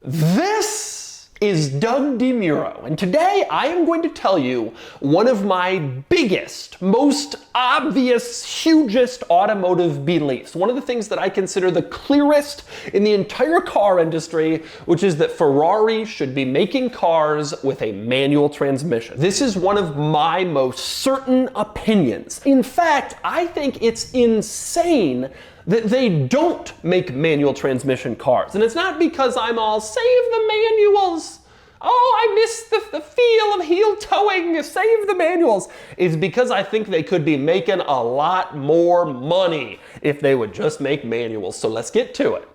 This is Doug DeMuro, and today I am going to tell you one of my biggest, most obvious, hugest automotive beliefs. One of the things that I consider the clearest in the entire car industry, which is that Ferrari should be making cars with a manual transmission. This is one of my most certain opinions. In fact, I think it's insane that they don't make manual transmission cars. And it's not because I'm all, save the manuals. Oh, I miss the feel of heel towing, save the manuals. It's because I think they could be making a lot more money if they would just make manuals. So let's get to it.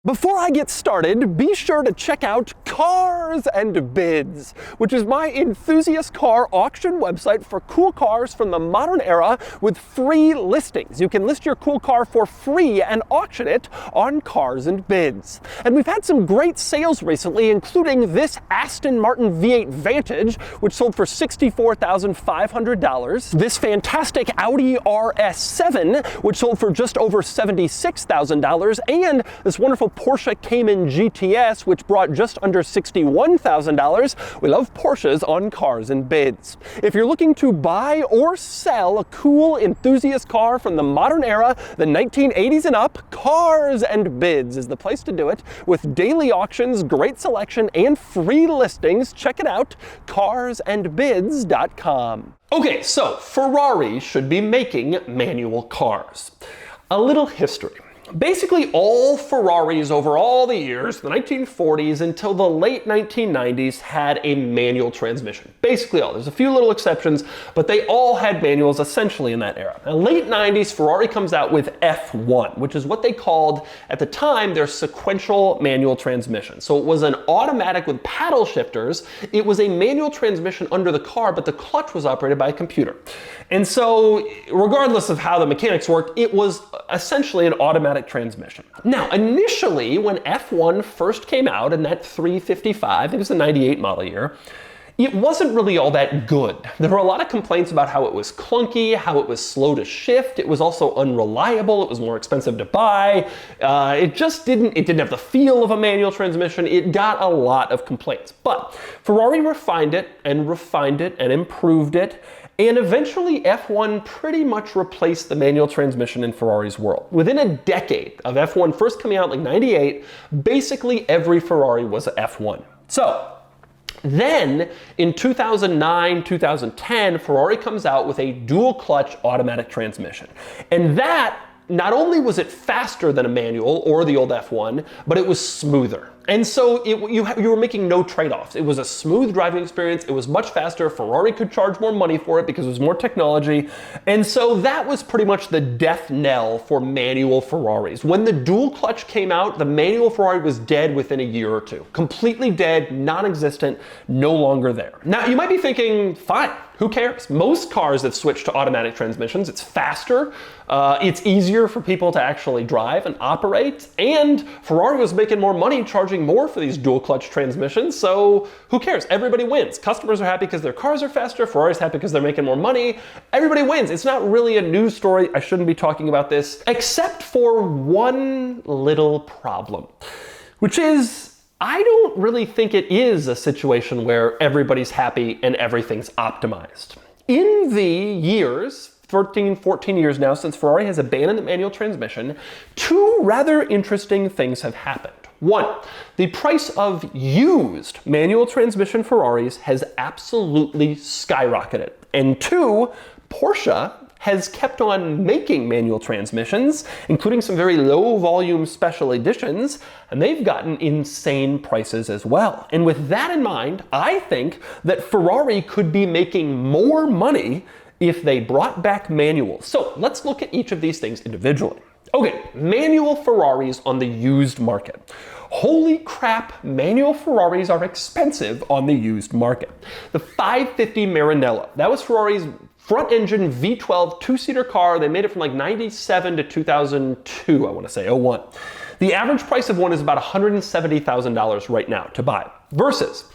Before I get started, be sure to check out Cars and Bids, which is my enthusiast car auction website for cool cars from the modern era with free listings. You can list your cool car for free and auction it on Cars and Bids. And we've had some great sales recently, including this Aston Martin V8 Vantage, which sold for $64,500, this fantastic Audi RS7, which sold for just over $76,000, and this wonderful Porsche Cayman GTS, which brought just under $61,000. We love Porsches on Cars and Bids. If you're looking to buy or sell a cool enthusiast car from the modern era, the 1980s and up, Cars and Bids is the place to do it. With daily auctions, great selection, and free listings, check it out, carsandbids.com. Okay, so Ferrari should be making manual cars. A little history. Basically, all Ferraris over all the years, the 1940s until the late 1990s, had a manual transmission. Basically all. There's a few little exceptions, but they all had manuals essentially in that era. Now, late 90s, Ferrari comes out with F1, which is what they called, at the time, their sequential manual transmission. So it was an automatic with paddle shifters. It was a manual transmission under the car, but the clutch was operated by a computer. And so, regardless of how the mechanics worked, it was essentially an automatic transmission. Now, initially, when F1 first came out in that 355, I think it was the 98 model year, it wasn't really all that good. There were a lot of complaints about how it was clunky, how it was slow to shift. It was also unreliable. It was more expensive to buy. It didn't have the feel of a manual transmission. It got a lot of complaints. But Ferrari refined it and improved it. And eventually F1 pretty much replaced the manual transmission in Ferrari's world. Within a decade of F1 first coming out like 98, basically every Ferrari was a F1. So then in 2009, 2010, Ferrari comes out with a dual clutch automatic transmission. And that, not only was it faster than a manual or the old F1, but it was smoother. And so you were making no trade-offs. It was a smooth driving experience. It was much faster. Ferrari could charge more money for it because it was more technology. And so that was pretty much the death knell for manual Ferraris. When the dual clutch came out, the manual Ferrari was dead within a year or two. Completely dead, non-existent, no longer there. Now, you might be thinking, fine, who cares? Most cars have switched to automatic transmissions. It's faster. It's easier for people to actually drive and operate. And Ferrari was making more money charging more for these dual clutch transmissions, so who cares? Everybody wins. Customers are happy because their cars are faster. Ferrari's happy because they're making more money. Everybody wins. It's not really a news story. I shouldn't be talking about this, except for one little problem, which is I don't really think it is a situation where everybody's happy and everything's optimized. In the years 13, 14 years now since Ferrari has abandoned the manual transmission, two rather interesting things have happened. One, the price of used manual transmission Ferraris has absolutely skyrocketed. And two, Porsche has kept on making manual transmissions, including some very low volume special editions, and they've gotten insane prices as well. And with that in mind, I think that Ferrari could be making more money if they brought back manuals. So let's look at each of these things individually. Okay, manual Ferraris on the used market. Holy crap, manual Ferraris are expensive on the used market. The 550 Maranello, that was Ferrari's front engine V12 two-seater car. They made it from like 97 to 2002, I want to say, 01. The average price of one is about $170,000 right now to buy, versus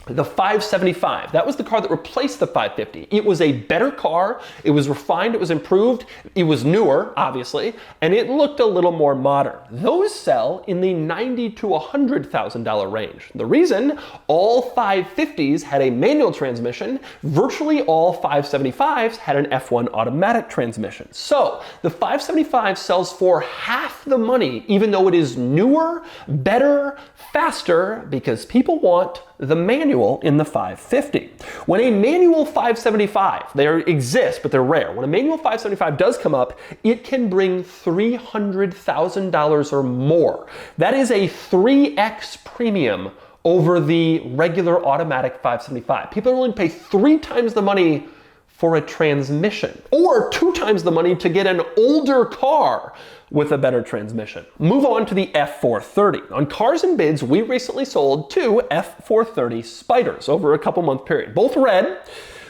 the 575. That was the car that replaced the 550. It was a better car. It was refined. It was improved. It was newer, obviously, and it looked a little more modern. Those sell in the $90,000 to $100,000 range. The reason, all 550s had a manual transmission. Virtually all 575s had an F1 automatic transmission. So the 575 sells for half the money, even though it is newer, better, faster, because people want the manual in the 550. When a manual 575, they exist, but they're rare. When a manual 575 does come up, it can bring $300,000 or more. That is a 3x premium over the regular automatic 575. People are willing to pay 3 times the money for a transmission, or 2 times the money to get an older car with a better transmission. Move on to the F430. On Cars and Bids, we recently sold 2 F430 Spyders over a couple month period, both red.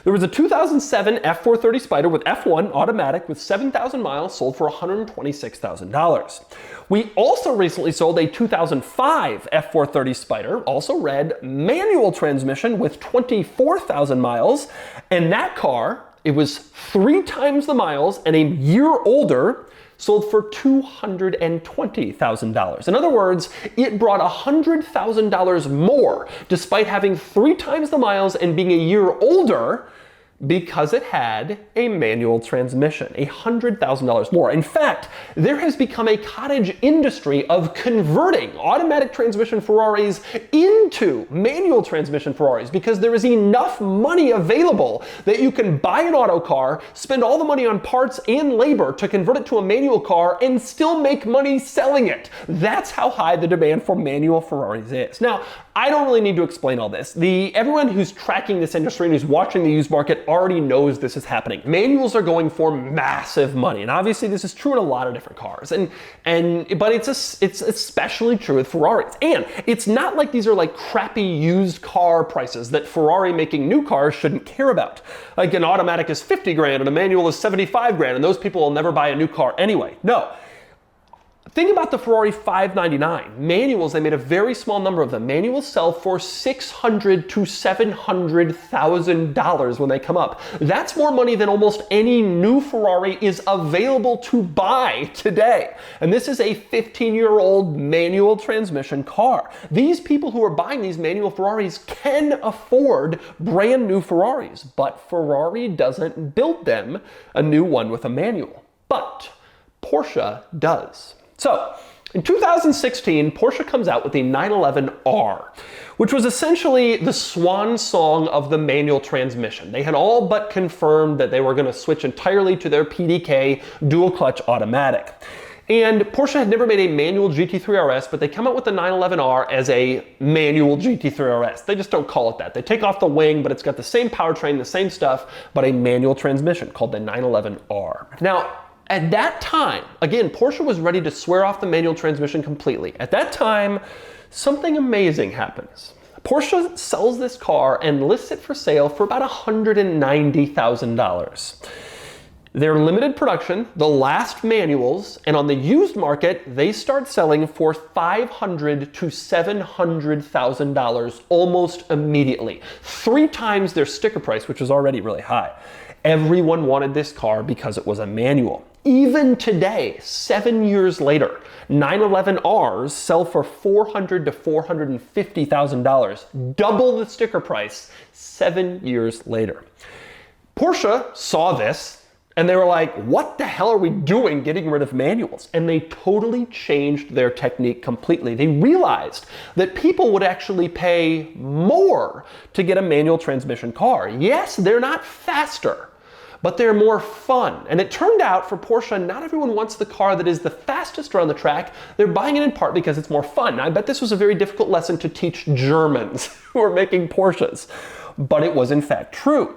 There was a 2007 F430 Spider with F1 automatic with 7,000 miles sold for $126,000. We also recently sold a 2005 F430 Spider, also red, manual transmission with 24,000 miles. And that car, it was 3 times the miles and a year older, sold for $220,000. In other words, it brought $100,000 more despite having 3 times the miles and being a year older, because it had a manual transmission, $100,000 more. In fact, there has become a cottage industry of converting automatic transmission Ferraris into manual transmission Ferraris because there is enough money available that you can buy an auto car, spend all the money on parts and labor to convert it to a manual car and still make money selling it. That's how high the demand for manual Ferraris is. Now, I don't really need to explain all this. Everyone who's tracking this industry and who's watching the used market already knows this is happening. Manuals are going for massive money, and obviously this is true in a lot of different cars. But it's especially true with Ferraris. And it's not like these are like crappy used car prices that Ferrari making new cars shouldn't care about. Like an automatic is 50 grand and a manual is 75 grand, and those people will never buy a new car anyway. No. Think about the Ferrari 599. Manuals, they made a very small number of them. Manuals sell for $600,000 to $700,000 when they come up. That's more money than almost any new Ferrari is available to buy today. And this is a 15-year-old manual transmission car. These people who are buying these manual Ferraris can afford brand new Ferraris, but Ferrari doesn't build them a new one with a manual. But Porsche does. So, in 2016, Porsche comes out with the 911R, which was essentially the swan song of the manual transmission. They had all but confirmed that they were going to switch entirely to their PDK dual clutch automatic. And Porsche had never made a manual GT3 RS, but they come out with the 911R as a manual GT3 RS. They just don't call it that. They take off the wing, but it's got the same powertrain, the same stuff, but a manual transmission called the 911R. Now, at that time, again, Porsche was ready to swear off the manual transmission completely. At that time, something amazing happens. Porsche sells this car and lists it for sale for about $190,000. They're limited production, the last manuals, and on the used market, they start selling for $500,000 to $700,000 almost immediately. 3 times their sticker price, which was already really high. Everyone wanted this car because it was a manual. Even today, 7 years later, 911Rs sell for $400,000 to $450,000, double the sticker price 7 years later. Porsche saw this and they were like, what the hell are we doing getting rid of manuals? And they totally changed their technique completely. They realized that people would actually pay more to get a manual transmission car. Yes, they're not faster, but they're more fun. And it turned out for Porsche, not everyone wants the car that is the fastest around the track. They're buying it in part because it's more fun. Now, I bet this was a very difficult lesson to teach Germans who are making Porsches, but it was in fact true.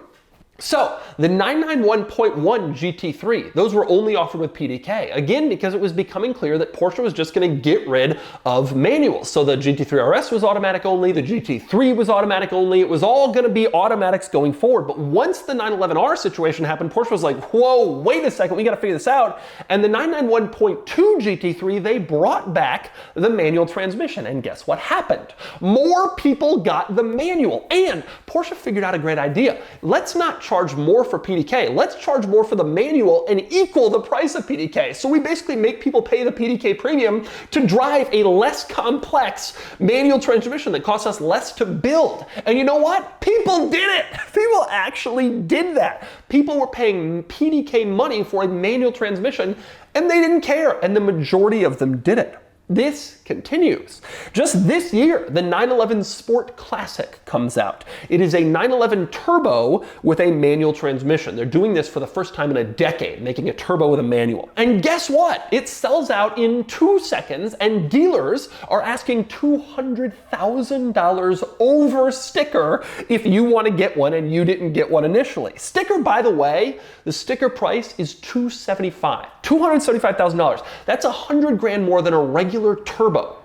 So the 991.1 GT3, those were only offered with PDK. Again, because it was becoming clear that Porsche was just going to get rid of manuals. So the GT3 RS was automatic only, the GT3 was automatic only. It was all going to be automatics going forward. But once the 911R situation happened, Porsche was like, whoa, wait a second, we got to figure this out. And the 991.2 GT3, they brought back the manual transmission. And guess what happened? More people got the manual. And Porsche figured out a great idea. Let's not charge more for PDK. Let's charge more for the manual and equal the price of PDK. So we basically make people pay the PDK premium to drive a less complex manual transmission that costs us less to build. And you know what? People did it. People actually did that. People were paying PDK money for a manual transmission and they didn't care. And the majority of them did it. This continues. Just this year, the 911 Sport Classic comes out. It is a 911 turbo with a manual transmission. They're doing this for the first time in a decade, making a turbo with a manual. And guess what? It sells out in 2 seconds, and dealers are asking $200,000 over sticker if you want to get one and you didn't get one initially. Sticker, by the way, the sticker price is $275,000. That's $100,000 more than a regular turbo.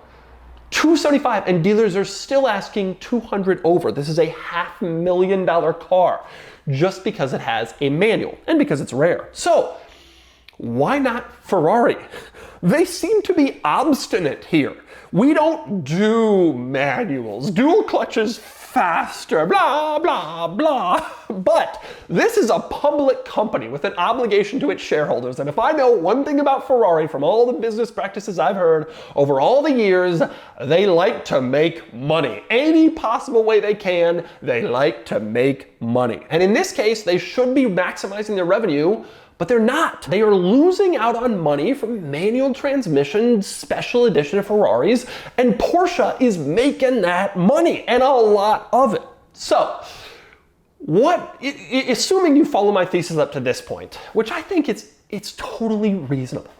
$275,000, and dealers are still asking $200,000 over. This is a $500,000 car just because it has a manual and because it's rare. So why not Ferrari? They seem to be obstinate here. We don't do manuals, dual clutches faster, blah, blah, blah. But this is a public company with an obligation to its shareholders. And if I know one thing about Ferrari from all the business practices I've heard over all the years, they like to make money. Any possible way they can, they like to make money. And in this case, they should be maximizing their revenue, but they're not. They are losing out on money from manual transmission special edition Ferraris, and Porsche is making that money, and a lot of it. So, assuming you follow my thesis up to this point, which I think it's totally reasonable,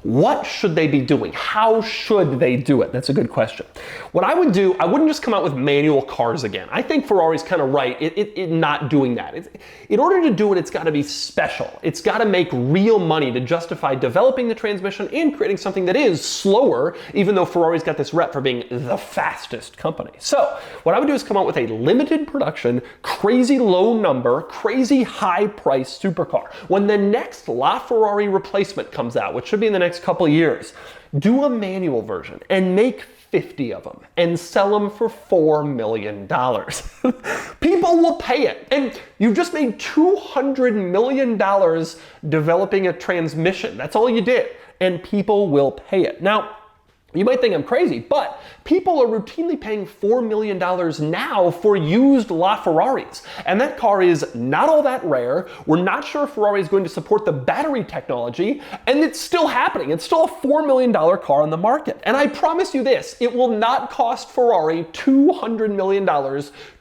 what should they be doing? How should they do it? That's a good question. What I would do, I wouldn't just come out with manual cars again. I think Ferrari's kind of right in not doing that. In order to do it, it's got to be special. It's got to make real money to justify developing the transmission and creating something that is slower, even though Ferrari's got this rep for being the fastest company. So what I would do is come out with a limited production, crazy low number, crazy high price supercar. When the next LaFerrari replacement comes out, which should be in the next couple years, do a manual version and make 50 of them and sell them for $4 million. People will pay it. And you've just made $200 million developing a transmission. That's all you did. And people will pay it. Now, you might think I'm crazy, but people are routinely paying $4 million now for used LaFerraris. And that car is not all that rare. We're not sure if Ferrari is going to support the battery technology, and it's still happening. It's still a $4 million car on the market. And I promise you this, it will not cost Ferrari $200 million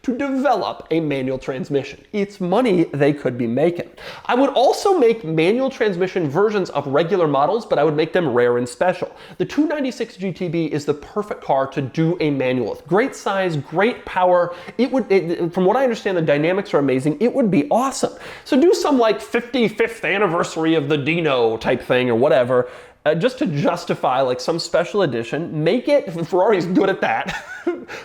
to develop a manual transmission. It's money they could be making. I would also make manual transmission versions of regular models, but I would make them rare and special. The 296 GTB is the perfect car to do a manual with. Great size, great power. From what I understand, the dynamics are amazing. It would be awesome. So do some like 55th anniversary of the Dino type thing or whatever, just to justify like some special edition. Make it, Ferrari's good at that.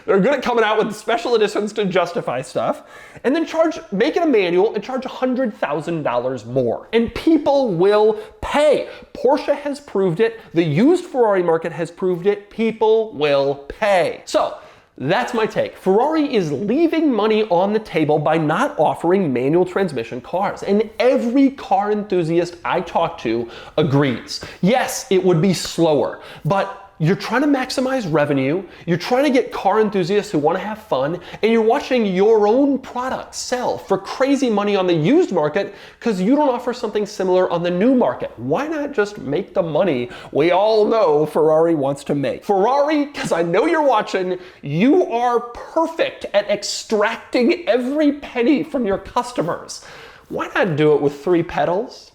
They're good at coming out with special editions to justify stuff. And then make it a manual and charge $100,000 more. And people will pay. Porsche has proved it. The used Ferrari market has proved it. People will pay. So, that's my take. Ferrari is leaving money on the table by not offering manual transmission cars. And every car enthusiast I talk to agrees. Yes, it would be slower, but you're trying to maximize revenue, you're trying to get car enthusiasts who want to have fun, and you're watching your own product sell for crazy money on the used market because you don't offer something similar on the new market. Why not just make the money we all know Ferrari wants to make? Ferrari, because I know you're watching, you are perfect at extracting every penny from your customers. Why not do it with 3 pedals?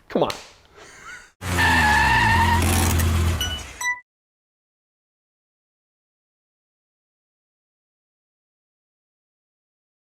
Come on.